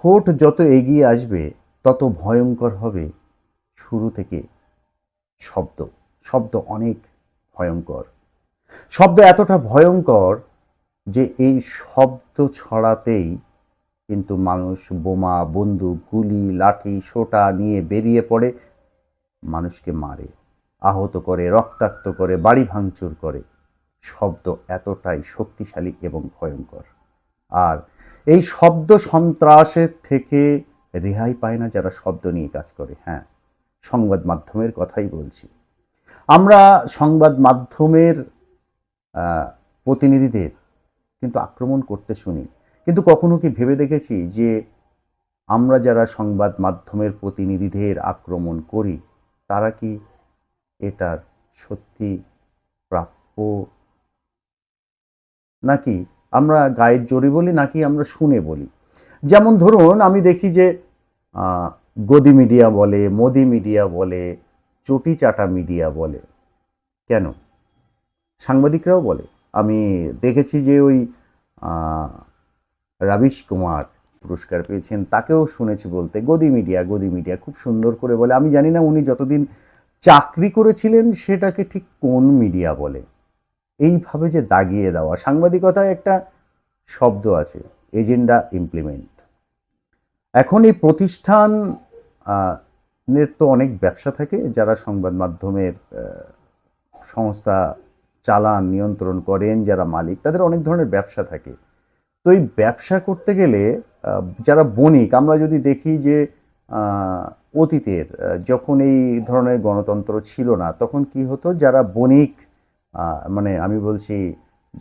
Vote যত এগিয়ে আসবে তত ভয়ঙ্কর হবে শুরু থেকে শব্দ। শব্দ অনেক ভয়ঙ্কর। শব্দ এতটা ভয়ঙ্কর যে এই শব্দ ছড়াতেই কিন্তু মানুষ বোমা, বন্দুক, গুলি, লাঠি, সোঁটা নিয়ে বেরিয়ে পড়ে, মানুষকে মারে, আহত করে, রক্তাক্ত করে, বাড়ি ভাঙচুর করে। শব্দ এতটাই শক্তিশালী এবং ভয়ঙ্কর। আর এই শব্দ সন্ত্রাসের থেকে রেহাই পায় না যারা শব্দ নিয়ে কাজ করে। হ্যাঁ, সংবাদ মাধ্যমের কথাই বলছি। আমরা সংবাদ মাধ্যমের প্রতিনিধিদের কিন্তু আক্রমণ করতে শুনি, কিন্তু কখনো কি ভেবে দেখেছি যে আমরা যারা সংবাদ মাধ্যমের প্রতিনিধিদের আক্রমণ করি তারা কি এটার সত্যি প্রাপ্য, নাকি আমরা গায়ের জোরে বলি, নাকি আমরা শুনে বলি? যেমন ধরুন, আমি দেখি যে গদি মিডিয়া বলে, মোদি মিডিয়া বলে, চটি চাটা মিডিয়া বলে। কেন? সাংবাদিকরাও বলে। আমি দেখেছি যে ওই রাবিশ কুমার পুরস্কার পেয়েছেন, তাকেও শুনেছি বলতে গদি মিডিয়া, গদি মিডিয়া, খুব সুন্দর করে বলে। আমি জানি না উনি যতদিন চাকরি করেছিলেন সেটাকে ঠিক কোন মিডিয়া বলে। এইভাবে যে দাগিয়ে দেওয়া, সাংবাদিকতায় একটা শব্দ আছে, এজেন্ডা ইমপ্লিমেন্ট। এখন এই প্রতিষ্ঠান এর তো অনেক ব্যবসা থাকে, যারা সংবাদ মাধ্যমের সংস্থা চালান, নিয়ন্ত্রণ করেন, যারা মালিক, তাদের অনেক ধরনের ব্যবসা থাকে। তো এই ব্যবসা করতে গেলে যারা বণিক, আমরা যদি দেখি যে অতীতের যখন এই ধরনের গণতন্ত্র ছিল না, তখন কি হতো, যারা বণিক, মানে আমি বলছি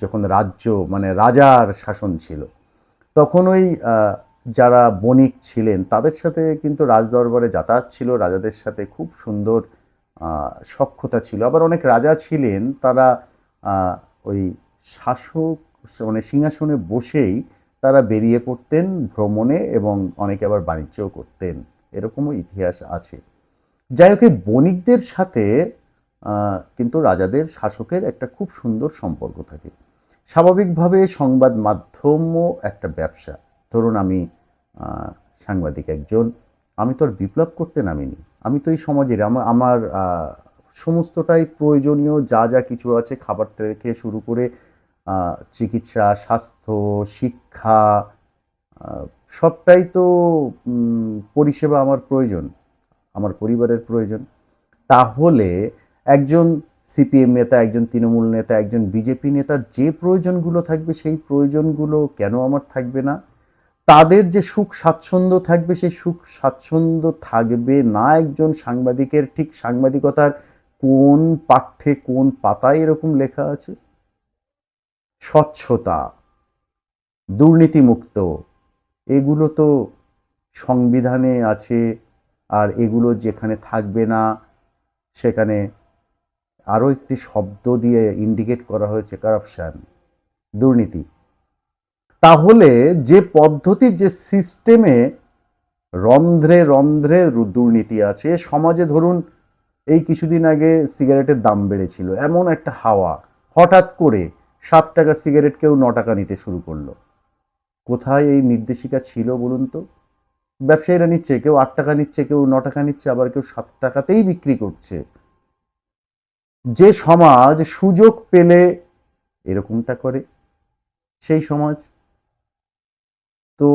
যখন রাজ্য মানে রাজার শাসন ছিল, তখন ওই যারা বণিক ছিলেন তাদের সাথে কিন্তু রাজদরবারে যাতায়াত ছিল, রাজাদের সাথে খুব সুন্দর সখ্যতা ছিল। আবার অনেক রাজা ছিলেন তারা ওই শাসক মানে সিংহাসনে বসেই তারা বেরিয়ে পড়তেন ভ্রমণে, এবং অনেকে আবার বাণিজ্যও করতেন, এরকমও ইতিহাস আছে। যাই হোক, এই বণিকদের সাথে কিন্তু রাজাদের, শাসকের একটা খুব সুন্দর সম্পর্ক থাকে। স্বাভাবিকভাবে সংবাদ মাধ্যমও একটা ব্যবসা। ধরুন আমি সাংবাদিক একজন, আমি তো আর বিপ্লব করতে নামিনি, আমি তো এই সমাজের আমার সমস্তটাই প্রয়োজনীয় যা যা কিছু আছে, খাবার থেকে শুরু করে চিকিৎসা, স্বাস্থ্য, শিক্ষা, সবটাই তো পরিষেবা আমার প্রয়োজন, আমার পরিবারের প্রয়োজন। তাহলে একজন সিপিএম নেতা, একজন তৃণমূল নেতা, একজন বিজেপি নেতার যে প্রয়োজনগুলো থাকবে সেই প্রয়োজনগুলো কেন আমার থাকবে না? তাদের যে সুখ স্বাচ্ছন্দ্য থাকবে সেই সুখ স্বাচ্ছন্দ্য থাকবে না একজন সাংবাদিকের? ঠিক সাংবাদিকতার কোন পাঠ্যে, কোন পাতায় এরকম লেখা আছে? স্বচ্ছতা, দুর্নীতিমুক্ত, এগুলো তো সংবিধানে আছে। আর এগুলো যেখানে থাকবে না সেখানে আরও একটি শব্দ দিয়ে ইন্ডিকেট করা হয়েছে, কারাপশন, দুর্নীতি। তাহলে যে পদ্ধতি, যে সিস্টেমে রন্ধ্রে রন্ধ্রে দুর্নীতি আছে সমাজে, ধরুন এই কিছুদিন আগে সিগারেটের দাম বেড়েছিল, এমন একটা হাওয়া, হঠাৎ করে 7 টাকা সিগারেট কেউ 9 টাকা নিতে শুরু করলো। কোথায় এই নির্দেশিকা ছিল বলুন তো? ব্যবসায়ীরা নিচ্ছে, কেউ 8 টাকা নিচ্ছে, কেউ 9 টাকা নিচ্ছে, আবার কেউ 7 টাকাতেই বিক্রি করছে। যে সমাজ সুযোগ পেলে এরকমটা করে, সেই সমাজ তো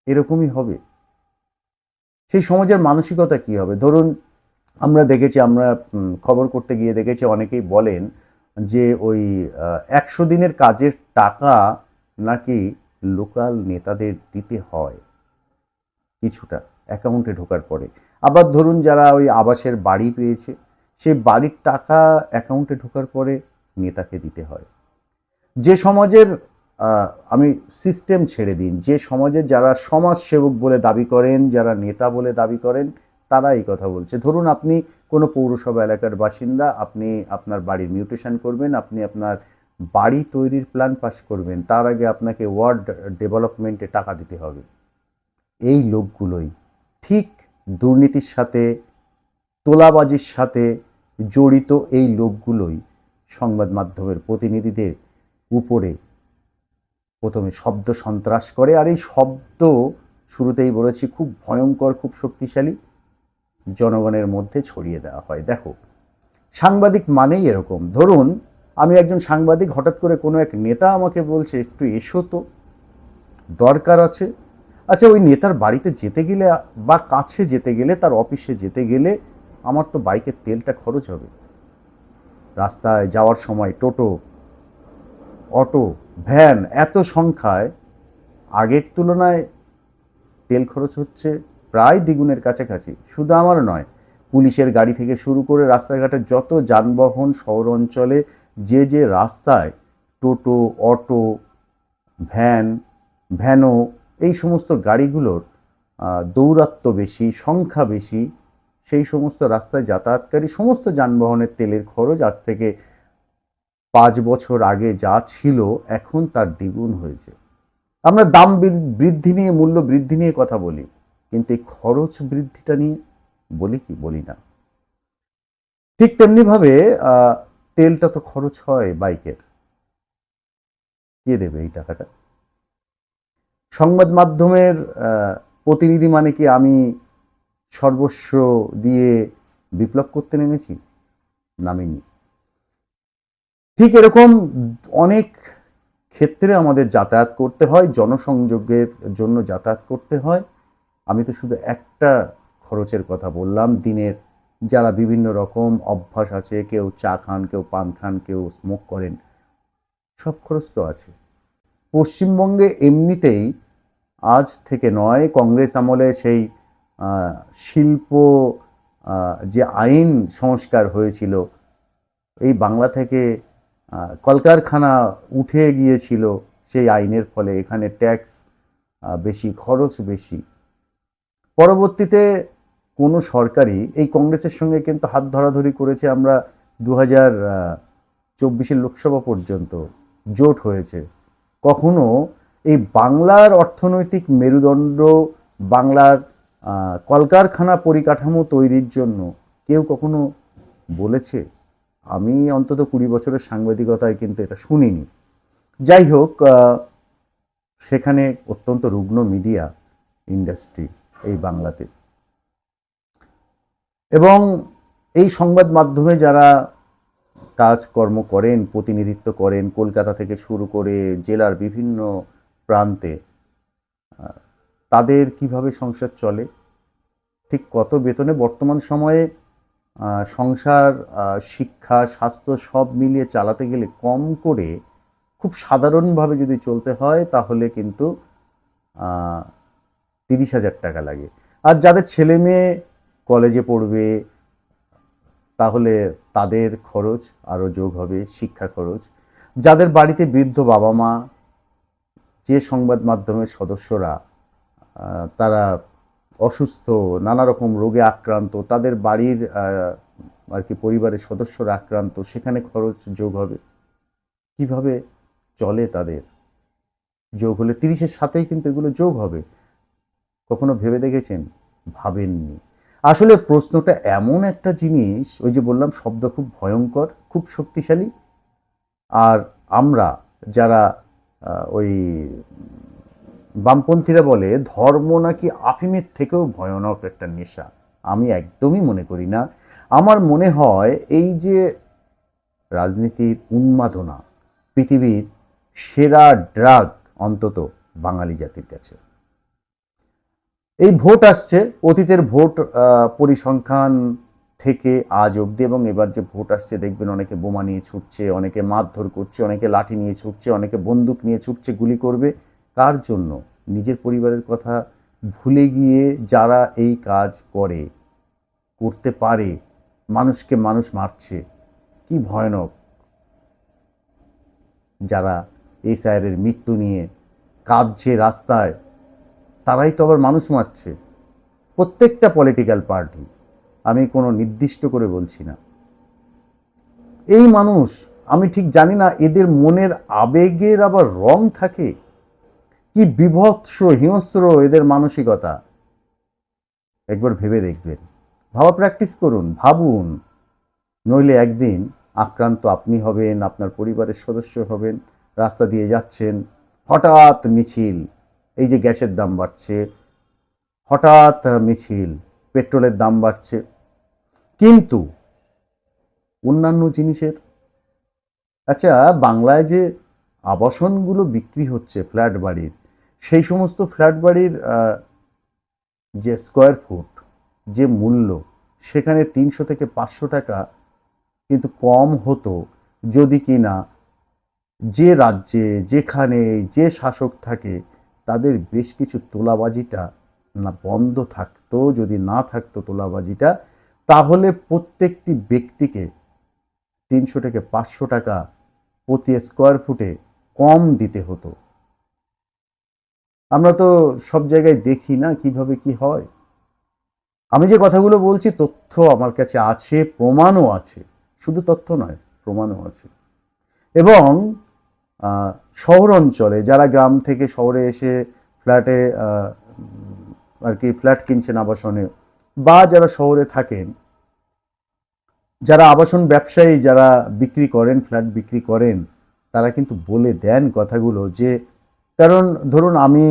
এরকমই হবে। সেই সমাজের মানসিকতা কি হবে? ধরুন আমরা দেখেছি, আমরা খবর করতে গিয়ে দেখেছি, অনেকেই বলেন যে ওই 100 দিনের কাজের টাকা নাকি লোকাল নেতাদের দিতে হয় কিছুটা অ্যাকাউন্টে ঢোকার পরে। আবার ধরুন যারা ওই আবাসের বাড়ি পেয়েছে, সেই বাড়ির টাকা অ্যাকাউন্টে ঢোকার পরে নেতাকে দিতে হয়। যে সমাজের আমি সিস্টেম ছেড়ে দিন, যে সমাজের যারা সমাজসেবক বলে দাবি করেন, যারা নেতা বলে দাবি করেন, তারা এই কথা বলছে। ধরুন আপনি কোনো পৌরসভা এলাকার বাসিন্দা, আপনি আপনার বাড়ির মিউটেশন করবেন, আপনি আপনার বাড়ি তৈরির প্ল্যান পাস করবেন, তার আগে আপনাকে ওয়ার্ড ডেভেলপমেন্টে টাকা দিতে হবে। এই লোকগুলোই ঠিক দুর্নীতির সাথে, তোলাবাজির সাথে জড়িত এই লোকগুলোই সংবাদ মাধ্যমের প্রতিনিধিদের উপরে প্রথমে শব্দ সন্ত্রাস করে, আর এই শব্দ শুরুতেই বলেছি খুব ভয়ঙ্কর, খুব শক্তিশালী, জনগণের মধ্যে ছড়িয়ে দেওয়া হয়। দেখো, সাংবাদিক মানেই এরকম। ধরুন আমি একজন সাংবাদিক, হঠাৎ করে কোনো এক নেতা আমাকে বলছে একটু এসো তো, দরকার আছে। আচ্ছা, ওই নেতার বাড়িতে যেতে গেলে বা কাছে যেতে গেলে, তার অফিসে যেতে গেলে আমার তো বাইকের তেলটা খরচ হবে। রাস্তায় যাওয়ার সময় টোটো, অটো, ভ্যান এত সংখ্যায় আগের তুলনায় তেল খরচ হচ্ছে প্রায় দ্বিগুণের কাছাকাছি। শুধু আমার নয়, পুলিশের গাড়ি থেকে শুরু করে রাস্তাঘাটে যত যানবাহন, শহর অঞ্চলে যে রাস্তায় টোটো, অটো, ভ্যানো, এই সমস্ত গাড়িগুলোর দৌরাত্ম্য বেশি, সংখ্যা বেশি, সেই সমস্ত রাস্তায় যাতায়াতকারী সমস্ত যানবাহনের তেলের খরচ আজ থেকে 5 বছর আগে যা ছিল এখন তার দ্বিগুণ হয়েছে। আমরা দাম বৃদ্ধি নিয়ে, মূল্য বৃদ্ধি নিয়ে কথা বলি, কিন্তু এই খরচ বৃদ্ধিটা নিয়ে বলি কি? বলি না। ঠিক তেমনিভাবে তেলটা তো খরচ হয় বাইকের, কে দেবে এই টাকাটা? সংবাদ মাধ্যমের প্রতিনিধি মানে কি আমি সর্বস্ব দিয়ে বিপ্লব করতে নেমেছি? নামিনি। ঠিক এরকম অনেক ক্ষেত্রে আমাদের যাতায়াত করতে হয়, জনসংযোগের জন্য যাতায়াত করতে হয়। আমি তো শুধু একটা খরচের কথা বললাম। দিনের যারা বিভিন্ন রকম অভ্যাস আছে, কেউ চা খান, কেউ পান খান, কেউ স্মোক করেন, সব খরচ তো আছে। পশ্চিমবঙ্গে এমনিতেই আজ থেকে নয়, কংগ্রেস আমলে সেই শিল্প যে আইন সংস্কার হয়েছিল, এই বাংলা থেকে কলকারখানা উঠে গিয়েছিল, সেই আইনের ফলে এখানে ট্যাক্স বেশি, খরচ বেশি। পরবর্তীতে কোনো সরকারই এই কংগ্রেসের সঙ্গে কিন্তু হাত ধরাধরি করেছে। আমরা 2024 লোকসভা পর্যন্ত জোট হয়েছে। কখনো এই বাংলার অর্থনৈতিক মেরুদণ্ড, বাংলার কলকারখানা পরিকাঠামো তৈরির জন্য কেউ কখনো বলেছে? আমি অন্তত 20 বছরের সাংবাদিকতায় কিন্তু এটা শুনিনি। যাই হোক, সেখানে অত্যন্ত রুগ্ন মিডিয়া ইন্ডাস্ট্রি এই বাংলাতে, এবং এই সংবাদ মাধ্যমে যারা কাজকর্ম করেন, প্রতিনিধিত্ব করেন, কলকাতা থেকে শুরু করে জেলার বিভিন্ন প্রান্তে, তাদের কিভাবে সংসার চলে, ঠিক কত বেতনে বর্তমান সময়ে সংসার, শিক্ষা, স্বাস্থ্য সব মিলিয়ে চালাতে গেলে কম করে খুব সাধারণভাবে যদি চলতে হয় তাহলে কিন্তু 30,000 টাকা লাগে। আর যাদের ছেলে মেয়ে কলেজে পড়বে তাহলে তাদের খরচ আরও যোগ হবে, শিক্ষা খরচ। যাদের বাড়িতে বৃদ্ধ বাবা মা, যে সংবাদ মাধ্যমের সদস্যরা তারা অসুস্থ, নানা রকম রোগে আক্রান্ত, তাদের বাড়ির আর কি পরিবারের সদস্যরা আক্রান্ত, সেখানে খরচ যোগ হবে। কিভাবে চলে তাদের? যোগ হলে 30-এর সাথেই কিন্তু এগুলো যোগ হবে। কখনো ভেবে দেখেছেন? ভাবেননি। আসলে প্রশ্নটা এমন একটা জিনিস, ওই যে বললাম শব্দ খুব ভয়ঙ্কর, খুব শক্তিশালী। আর আমরা যারা ওই বামপন্থীরা বলে ধর্ম নাকি আফিমের থেকেও ভয়ানক একটা নেশা, আমি একদমই মনে করি না। আমার মনে হয় এই যে রাজনীতির উন্মাদনা পৃথিবীর সেরা ড্রাগ অন্তত বাঙালি জাতির কাছে। এই ভোট আসছে, অতীতের ভোট পরিসংখ্যান থেকে আজ অবধি, এবং এবার যে ভোট আসছে দেখবেন অনেকে বোমা নিয়ে ছুটছে, অনেকে মারধর করছে, অনেকে লাঠি নিয়ে ছুটছে, অনেকে বন্দুক নিয়ে ছুটছে, গুলি করবে। কার জন্য? নিজের পরিবারের কথা ভুলে গিয়ে যারা এই কাজ করতে পারে, মানুষকে মানুষ মারছে, কি ভয়ানক। যারা এই স্যারের মৃত্যু নিয়ে কাঁদছে রাস্তায়, তারাই তো আবার মানুষ মারছে। প্রত্যেকটা পলিটিক্যাল পার্টি, আমি কোনো নির্দিষ্ট করে বলছি না। এই মানুষ, আমি ঠিক জানি না এদের মনের আবেগের আবার রং থাকে, কি বিভৎস হিংস্র এদের মানসিকতা। একবার ভেবে দেখবেন, ভাবা প্র্যাকটিস করুন, ভাবুন। নইলে একদিন আক্রান্ত আপনি হবেন, আপনার পরিবারের সদস্য হবেন, রাস্তা দিয়ে যাচ্ছেন, হঠাৎ মিছিল, এই যে গ্যাসের দাম বাড়ছে, হঠাৎ মিছিল, পেট্রোলের দাম বাড়ছে, কিন্তু অন্যান্য জিনিসের, আচ্ছা বাংলায় যে আবাসনগুলো বিক্রি হচ্ছে ফ্ল্যাট বাড়ির, সেই সমস্ত ফ্ল্যাট বাড়ির যে স্কোয়ার ফুট যে মূল্য, সেখানে 300 থেকে 500 টাকা কিন্তু কম হতো যদি কিনা যে রাজ্যে যেখানে যে শাসক থাকে তাদের বেশ কিছু তোলাবাজিটা না বন্ধ থাকতো। যদি না থাকতো তোলাবাজিটা, তাহলে প্রত্যেকটি ব্যক্তিকে 300 থেকে 500 টাকা প্রতি স্কোয়ার ফুটে কম দিতে হতো। আমরা তো সব জায়গায় দেখি না কিভাবে কি হয়। আমি যে কথাগুলো বলছি তথ্য আমার কাছে আছে, প্রমাণও আছে, শুধু তথ্য নয় প্রমাণও আছে। এবং শহর অঞ্চলে যারা গ্রাম থেকে শহরে এসে ফ্ল্যাটে আর কি ফ্ল্যাট কিনছেন আবাসনে, বা যারা শহরে থাকেন, যারা আবাসন ব্যবসায়ী যারা বিক্রি করেন, ফ্ল্যাট বিক্রি করেন, তারা কিন্তু বলে দেন কথাগুলো যে, কারণ ধরুন আমি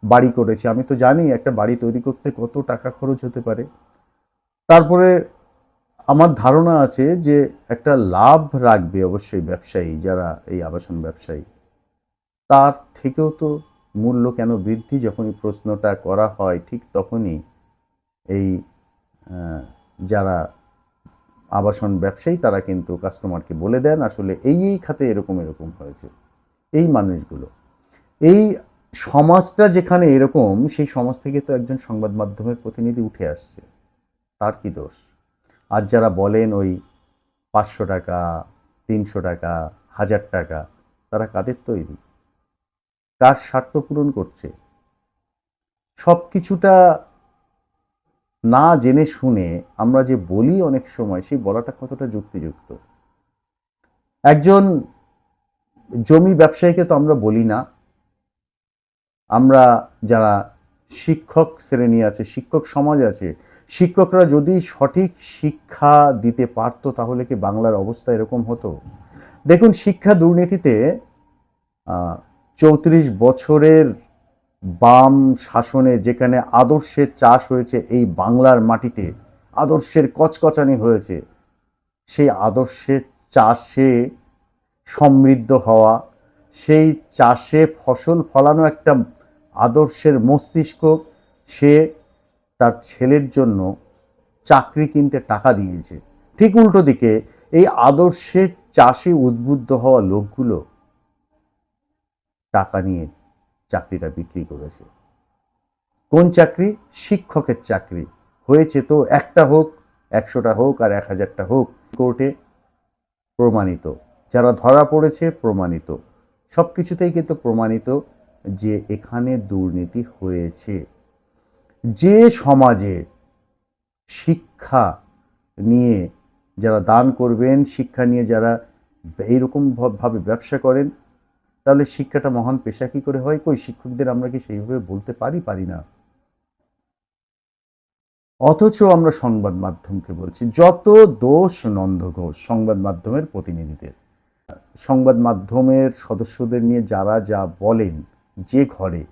বাড়ি করেছি, আমি তো জানি একটা বাড়ি তৈরি করতে কত টাকা খরচ হতে পারে। তারপরে আমার ধারণা আছে যে একটা লাভ রাখবে অবশ্যই ব্যবসায়ী, যারা এই আবাসন ব্যবসায়ী, তার থেকেও তো মূল্য কেন বৃদ্ধি, যখনই প্রশ্নটা করা হয় ঠিক তখনই এই যারা আবাসন ব্যবসায়ী তারা কিন্তু কাস্টমারকে বলে দেন আসলে এই খাতে এরকম এরকম হয়েছে। এই মানুষগুলো, এই সমাজটা যেখানে এরকম, সেই সমাজ থেকে তো একজন সংবাদ মাধ্যমের প্রতিনিধি উঠে আসছে, তার কি দোষ? আর যারা বলেন ওই 500 টাকা, 300 টাকা, 1000 টাকা, তারা কাদের তৈরি, কার স্বার্থ পূরণ করছে? সব কিছুটা না জেনে শুনে আমরা যে বলি অনেক সময়, সেই বলাটা কতটা যুক্তিযুক্ত? একজন জমি ব্যবসায়ীকে তো আমরা বলি না। আমরা যারা শিক্ষক শ্রেণী আছে, শিক্ষক সমাজ আছে, শিক্ষকরা যদি সঠিক শিক্ষা দিতে পারতো তাহলে কি বাংলার অবস্থা এরকম হতো? দেখুন, শিক্ষা দুর্নীতিতে 34 বছরের বাম শাসনে যেখানে আদর্শের চাষ হয়েছে এই বাংলার মাটিতে, আদর্শের কচকচানি হয়েছে, সেই আদর্শের চাষে সমৃদ্ধ হওয়া, সেই চাষে ফসল ফলানো একটা আদর্শের মস্তিষ্ক, সে তার ছেলের জন্য চাকরি কিনতে টাকা দিয়েছে। ঠিক উল্টো দিকে এই আদর্শের চাষে উদ্বুদ্ধ হওয়া লোকগুলো টাকা নিয়ে চাকরিটা বিক্রি করেছে। কোন চাকরি? শিক্ষকের চাকরি। হয়েছে তো একটা হোক, 100টা হোক আর 1000টা হোক, কোর্টে প্রমাণিত, যারা ধরা পড়েছে প্রমাণিত, সব কিছুতেই কিন্তু প্রমাণিত যে এখানে দুর্নীতি হয়েছে। যে সমাজে শিক্ষা নিয়ে যারা দান করবেন, শিক্ষা নিয়ে যারা এইরকম ভাবে ব্যবসা করেন, তাহলে শিক্ষাটা মহান পেশা কি করে হয়? কই শিক্ষকদের আমরা কি সেইভাবে বলতে পারি? পারি না। অথচ আমরা সংবাদ মাধ্যমকে বলছি যত দোষ নন্দ ঘোষ সংবাদ মাধ্যমের প্রতিনিধিদের, সংবাদ মাধ্যমের সদস্যদের নিয়ে যারা যা বলেন, যে ঘরে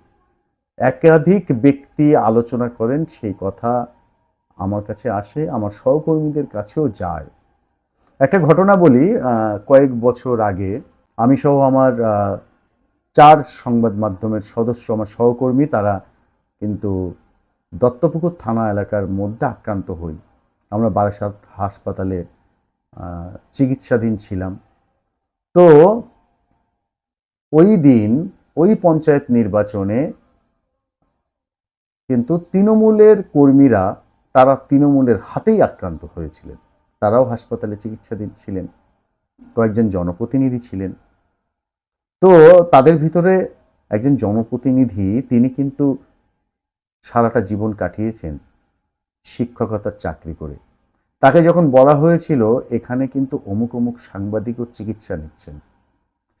একাধিক ব্যক্তি আলোচনা করেন, সেই কথা আমার কাছে আসে, আমার সহকর্মীদের কাছেও যায়। একটা ঘটনা বলি, কয়েক বছর আগে আমি সহ আমার 4 সংবাদ মাধ্যমের সদস্য, আমার সহকর্মী, তারা কিন্তু দত্তপুকুর থানা এলাকার মধ্যে আক্রান্ত হই। আমরা বারাসাত হাসপাতালে চিকিৎসাধীন ছিলাম। তো ওই দিন ওই পঞ্চায়েত নির্বাচনে কিন্তু তৃণমূলের কর্মীরা, তারা তৃণমূলের হাতেই আক্রান্ত হয়েছিলেন। তারাও হাসপাতালে চিকিৎসাধীন ছিলেন, কয়েকজন জনপ্রতিনিধি ছিলেন। তো তাদের ভিতরে একজন জনপ্রতিনিধি, তিনি কিন্তু সারাটা জীবন কাটিয়েছেন শিক্ষকতার চাকরি করে। তাকে যখন বলা হয়েছিল এখানে কিন্তু অমুক অমুক সাংবাদিকও চিকিৎসা নিচ্ছেন,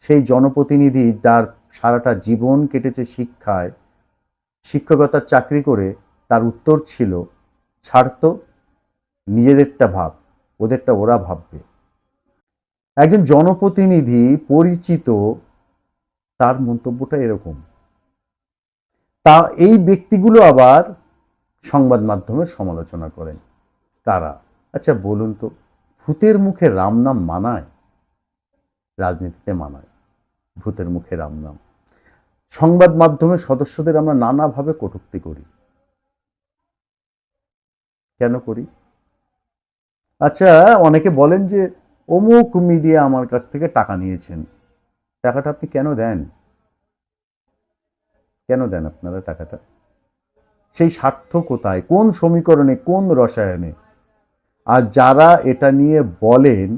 সেই জনপ্রতিনিধি যার সারাটা জীবন কেটেছে শিক্ষায়, শিক্ষকতার চাকরি করে, তার উত্তর ছিল, ছাড়তো, নিজেদেরটা ভাব, ওদেরটা ওরা ভাববে। একজন জনপ্রতিনিধি পরিচিত, তার মন্তব্যটা এরকম। তা এই ব্যক্তিগুলো আবার সংবাদ মাধ্যমের সমালোচনা করেন। কারা? আচ্ছা বলুন তো, ভূতের মুখে রাম নাম মানায়? রাজনীতিতে মানায় ভূতের মুখে রাম নাম। সংবাদ মাধ্যমের সদস্যদের আমরা নানাভাবে কটূক্তি করি। কেন করি? আচ্ছা, অনেকে বলেন যে অমুক মিডিয়া আমার কাছ থেকে টাকা নিয়েছেন। টাকাটা আপনি কেন দেন? কেন দেন আপনারা টাকাটা? সেই স্বার্থ কোথায়? কোন সমীকরণে, কোন রসায়নে? আর যারা এটা নিয়ে বলেন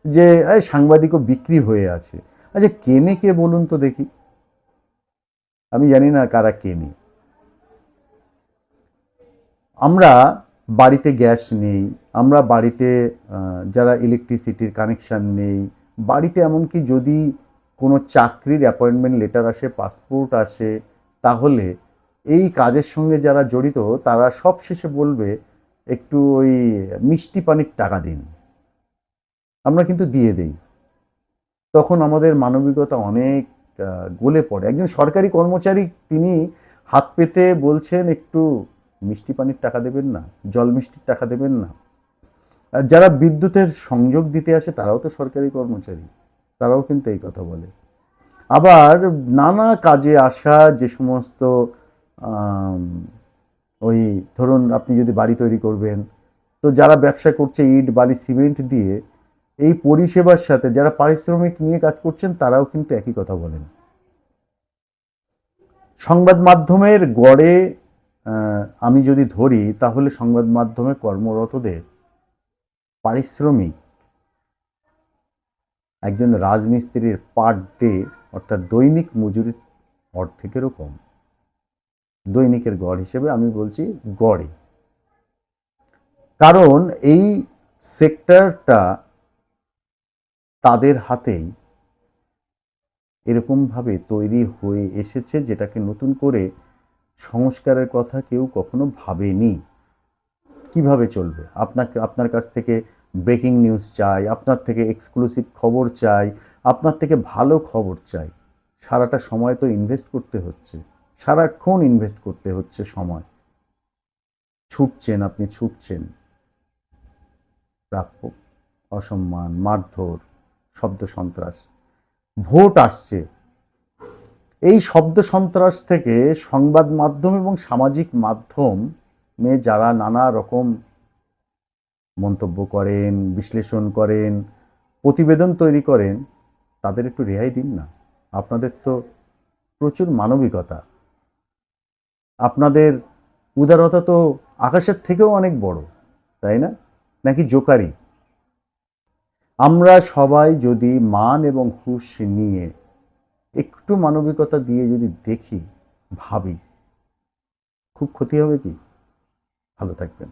যে এই সাংবাদিকও বিক্রি হয়ে আছে, আচ্ছা কেনে কে বলুন তো দেখি? আমি জানি না কারা কেনে। আমরা বাড়িতে গ্যাস নেই, আমরা বাড়িতে যারা ইলেকট্রিসিটির কানেকশান নেই, বাড়িতে এমনকি যদি কোনো চাকরির অ্যাপয়েন্টমেন্ট লেটার আসে, পাসপোর্ট আসে, তাহলে এই কাজের সঙ্গে যারা জড়িত তারা সব শেষে বলবে একটু ওই মিষ্টি পানির টাকা দিন। আমরা কিন্তু দিয়ে দেই। তখন আমাদের মানবিকতা অনেক গলে পড়ে। একজন সরকারি কর্মচারী তিনি হাত পেতে বলছেন একটু মিষ্টি পানির টাকা দেবেন না, জল মিষ্টির টাকা দেবেন না। আর যারা বিদ্যুতের সংযোগ দিতে আসে তারাও তো সরকারি কর্মচারী, তারাও কিন্তু এই কথা বলে। আবার নানা কাজে আসা যে সমস্ত ওই ধরুন আপনি যদি বাড়ি তৈরি করবেন, তো যারা ব্যবসা করছে ইট বালি সিমেন্ট দিয়ে, এই পরিষেবার সাথে যারা পারিশ্রমিক নিয়ে কাজ করছেন তারাও কিন্তু একই কথা বলেন। সংবাদ মাধ্যমের গড়ে আমি যদি ধরি তাহলে সংবাদ মাধ্যমে কর্মরতদের পারিশ্রমিক একজন রাজমিস্ত্রির পার ডে অর্থাৎ দৈনিক মজুরির অর্ধেকেরও কম। দৈনিকের গড় হিসেবে আমি বলছি গড়ে। কারণ এই সেক্টরটা তাদের হাতেই এরকমভাবে তৈরি হয়ে এসেছে, যেটাকে নতুন করে সংস্কারের কথা কেউ কখনো ভাবেনি। কিভাবে চলবে? আপনার কাছ থেকে ব্রেকিং নিউজ চাই, আপনার থেকে এক্সক্লুসিভ খবর চাই, আপনার থেকে ভালো খবর চাই। সারাটা সময় তো ইনভেস্ট করতে হচ্ছে, সারাক্ষণ ইনভেস্ট করতে হচ্ছে সময়। ছুটছেন, আপনি ছুটছেন, প্রাপ্য অসম্মান, মারধর, শব্দ সন্ত্রাস। ভোট আসছে, এই শব্দ সন্ত্রাস থেকে সংবাদ মাধ্যম এবং সামাজিক মাধ্যমে যারা নানা রকম মন্তব্য করেন, বিশ্লেষণ করেন, প্রতিবেদন তৈরি করেন, তাদের একটু রেহাই দিন না। আপনাদের তো প্রচুর মানবিকতা, আপনাদের উদারতা তো আকাশের থেকেও অনেক বড়, তাই না? নাকি জোকারি? আমরা সবাই যদি মান এবং হুঁশ নিয়ে একটু মানবিকতা দিয়ে যদি দেখি, ভাবি, খুব ক্ষতি হবে কি? ভালো থাকবেন।